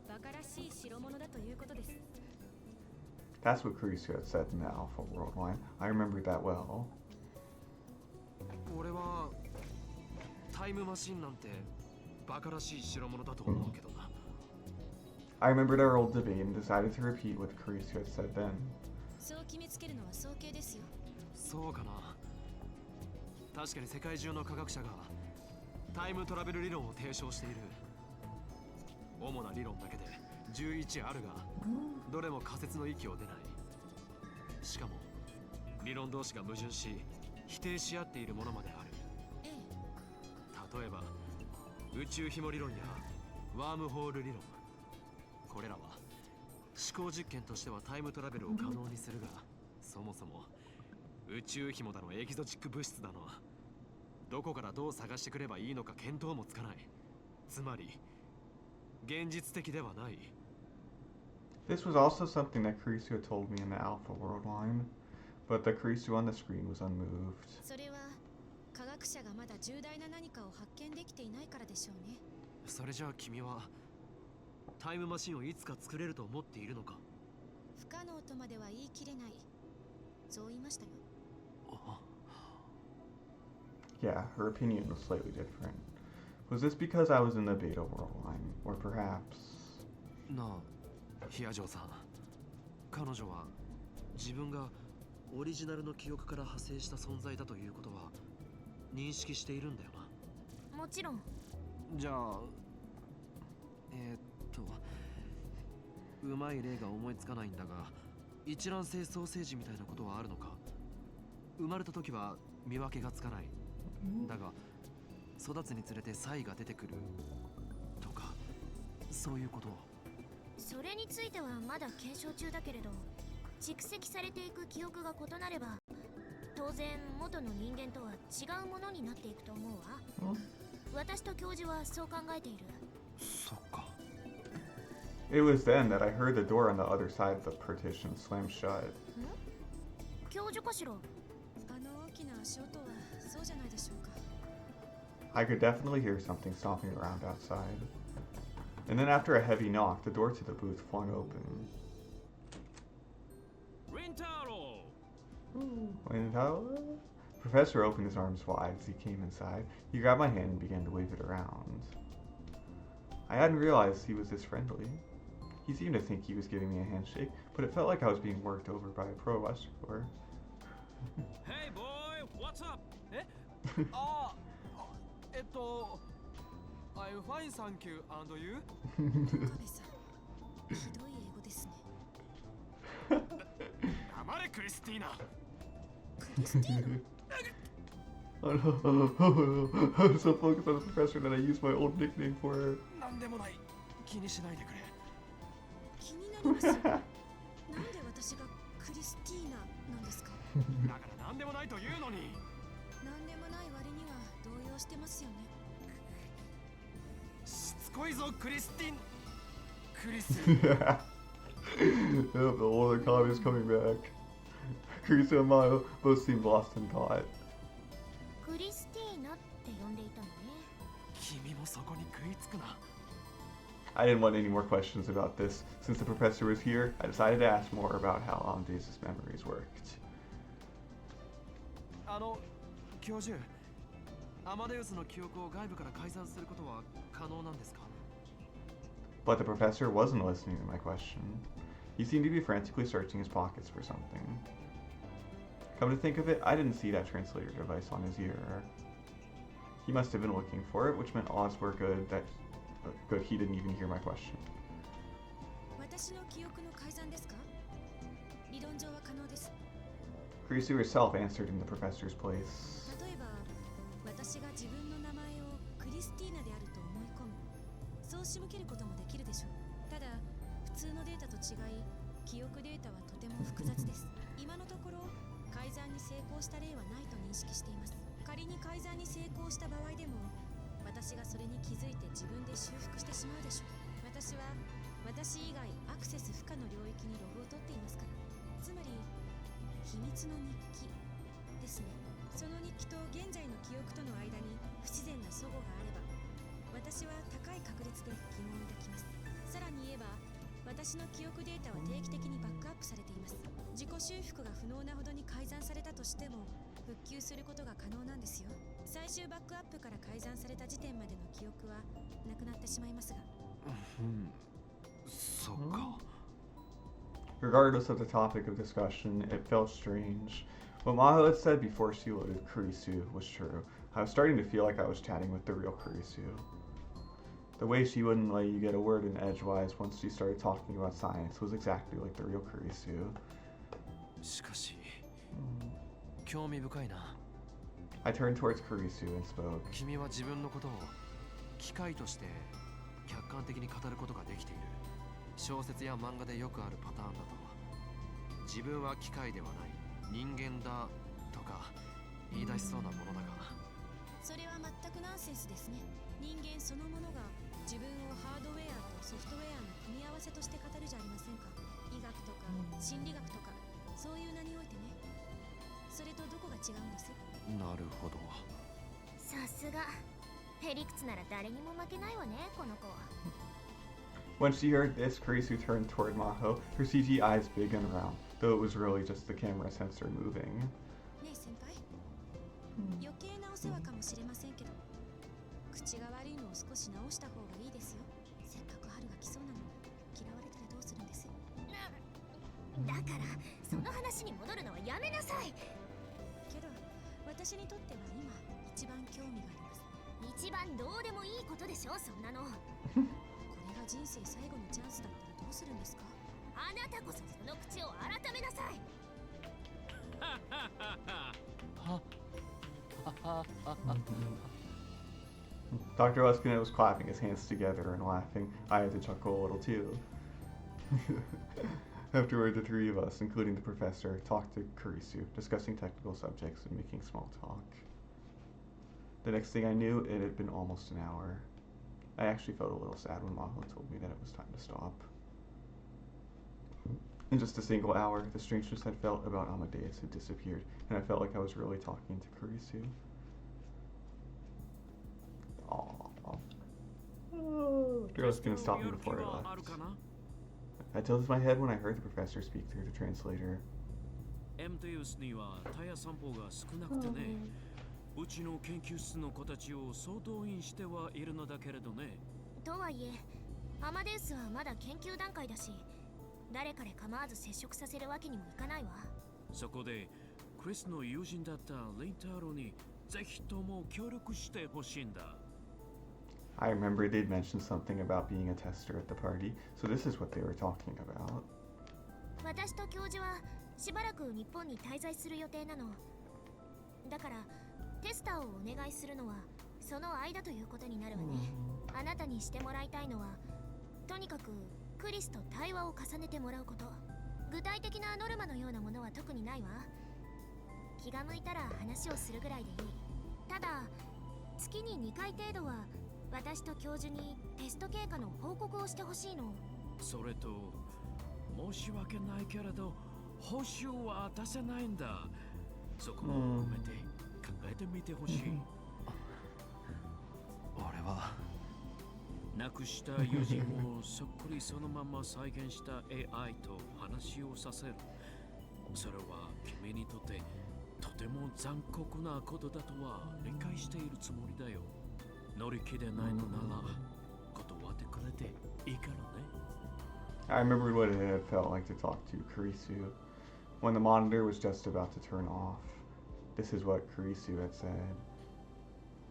バカらしい代物だということです。 That's what Kurisu had said in the Alpha world line. I remembered that well. 俺はタイムマシンなんてバカらしい代物だと思うけどな。I remembered our old debate and decided to repeat what Kurisu had said then. そう決めつけるのは早計ですよ。そうかな。確かに世界中の科学者がタイムトラベル理論を提唱している。主な理論だけで11あるが、どれも仮説の域を出ない。しかも理論同士が矛盾し否定し合っているものまである。ええ。例えば宇宙紐理論やワームホール理論。これらは思考実験としてはタイムトラベルを可能にするが、そもそも宇宙紐だのエキゾチック物質だの、どこからどう探してくればいいのか見当もつかない。つまり現実的ではない。 This was also something that Kurisu had told me in the Alpha world line, but the Kurisu on the screen was unmoved. それは科学者がまだ重大な何かを発見できていないからでしょうね。それじゃあ君はタイムマシンをいつか作れると思っているのか？不可能とまでは言い切れない。そう言いましたよ。Yeah, her opinion was slightly different. Was this because I was in the beta world line, or perhaps... なあ、ヒアジョーさん。彼女は自分がオリジナルの記憶から派生した存在だということは認識しているんだよな。もちろん。じゃあ、うまい例が思いつかないんだが、一卵性ソーセージみたいなことはあるのか。生まれた時は見分けがつかない。だが、育つにつれて差異が出てくるとか、そういうこと。それについてはまだ検証中だけれど、蓄積されていく記憶が異なれば、当然元の人間とは違うものになっていくと思うわ。私と教授はそう考えている。そっか。It was then that I heard the door on the other side of the partition slam shut. 教授かしら。あの大きな足音はそうじゃないでしょうか。I could definitely hear something stomping around outside. And then after a heavy knock, the door to the booth flung open. Rintarou! Rintarou? The professor opened his arms wide as he came inside. He grabbed my hand and began to wave it around. I hadn't realized he was this friendly. He seemed to think he was giving me a handshake, but it felt like I was being worked over by a pro wrestler. Hey boy, what's up? I'm fine, thank you. And you? 岡部さん、ひどい英語ですね。黙れクリスティーナ。クリスティーナ Oh no, I was so focused on the professor that I used my old nickname for her. なんでもない。気にしないでくれ。気になります。なんで私がクリスティーナなんですか。だからなんでもないというのに。なんでもない割には動揺してますよね。しつこいぞクリスティン。クリス。Yeah. Yep, the old economy is coming back. Carissa and Maho both seemed lost in thought. クリスティーナって呼んでいたのね。君もそこに食いつくな。I didn't want any more questions about this. Since the professor was here, I decided to ask more about how Amadeus' memories worked. 教授、アマデウスの記憶を外部から改ざんすることは可能なんですか？ But the professor wasn't listening to my question. He seemed to be frantically searching his pockets for something. Come to think of it, I didn't see that translator device on his ear. He must have been looking for it, which meant odds were good that he didn't even hear my question. 私の記憶の改ざんですか？理論上は可能です。 Kurisu herself answered in the professor's place. 例えば、私が自分の名前をクリスティーナであると思い込む。そう仕向けることもできるでしょう。ただ、普通のデータと違い、記憶データはとても複雑です。今のところ、改ざんに成功した例はないと認識しています。仮に改ざんに成功した場合でも、私がそれに気づいて自分で修復してしまうでしょう。私は私以外アクセス不可の領域にログを取っていますから。つまり秘密の日記ですね。その日記と現在の記憶との間に不自然な齟齬があれば、私は高い確率で疑問を抱きます。さらに言えば、私の記憶データは定期的にバックアップされています。自己修復が不能なほどに改ざんされたとしても復旧することが可能なんですよ。最終バックアップから改ざんされた時点までの記憶はなくなってしまいますが。そっか。Regardless of the topic of discussion, it felt strange. What Maho had said before she loaded Kurisu was true. I was starting to feel like I was chatting with the real Kurisu. The way she wouldn't let you get a word in edgewise once she started talking about science was exactly like the real Kurisu. しかし、興味深いな。I turned towards Kurisu and spoke. 君は自分のことを機械として客観的に語ることができている。小説や漫画でよくあるパターンだと、自分は機械ではない人間だとか言い出しそうなものだが、それは全くナンセンスですね。人間そのものが自分をハードウェアとソフトウェアの組み合わせとして語るじゃありませんか。医学とか心理学とかそういう名においてね。それとどこが違うんです？なるほど。さすがへりくつなら誰にも負けないわね、この子は。When she heard this, Kurisu turned toward Maho, her CG eyes big and round, though it was really just the camera sensor moving. ねえ先輩、よく計なお世話かもしれませんけど、口が悪いのを少し直した方がいいですよ。せっかく春が来そうなのに嫌われたらどうするんです？だからその話に戻るのはやめなさい。けど私にとっては今一番興味があります。一番どうでもいいことでしょ、そんなの。これが人生最後のチャンスだったらどうするんですか？あなたこそその口を改めなさい。Dr. Leskinen was clapping his hands together and laughing. I had to chuckle a little too. Afterward, the three of us, including the professor, talked to Kurisu, discussing technical subjects and making small talk. The next thing I knew, it had been almost an hour. I actually felt a little sad when Maho told me that it was time to stop. In just a single hour, the strangeness I felt about Amadeus had disappeared, and I felt like I was really talking to Kurisu. Dr. Leskinen stopped me before I left. I tilted my head when I heard the professor speak through the translator. Amadeus にはタヤ散歩が少なくてね、うちの研究室の子たちを総動員してはいるのだけれどね。とはいえ、アマデウスはまだ研究段階だし、誰彼構わず接触させるわけにもいかないわ。そこでクリスの友人だったリンタロウにぜひとも協力してほしいんだ。I remember they'd mentioned something about being a tester at the party, so this is what they were talking about. 私と教授はしばらく日本に滞在する予定なの。だからテスターをお願いするのはその間ということになるわね。あなたにしてもらいたいのは、とにかくクリスと対話を重ねてもらうこと。具体的なノルマのようなものは特にないわ。気が向いたら話をするぐらいでいい。ただ月に2回程度は私と教授にテスト経過の報告をしてほしいの。それと申し訳ないけれど報酬は出せないんだ。そこも含めて考えてみてほしい。俺は亡くした友人をそっくりそのまま再現した AI と話をさせる。それは君にとってとても残酷なことだとは理解しているつもりだよ。乗り気でないのなら断ってくれていいからね。I remembered what it had felt like to talk to Kurisu. When the monitor was just about to turn off, this is what Kurisu had said.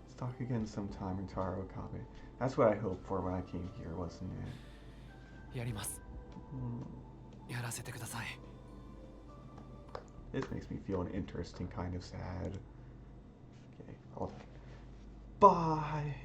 Let's talk again sometime, Rintarou Okabe. That's what I hoped for when I came here, wasn't it? やります。やらせてください。This makes me feel an interesting kind of sad. Okay, hold on. Bye!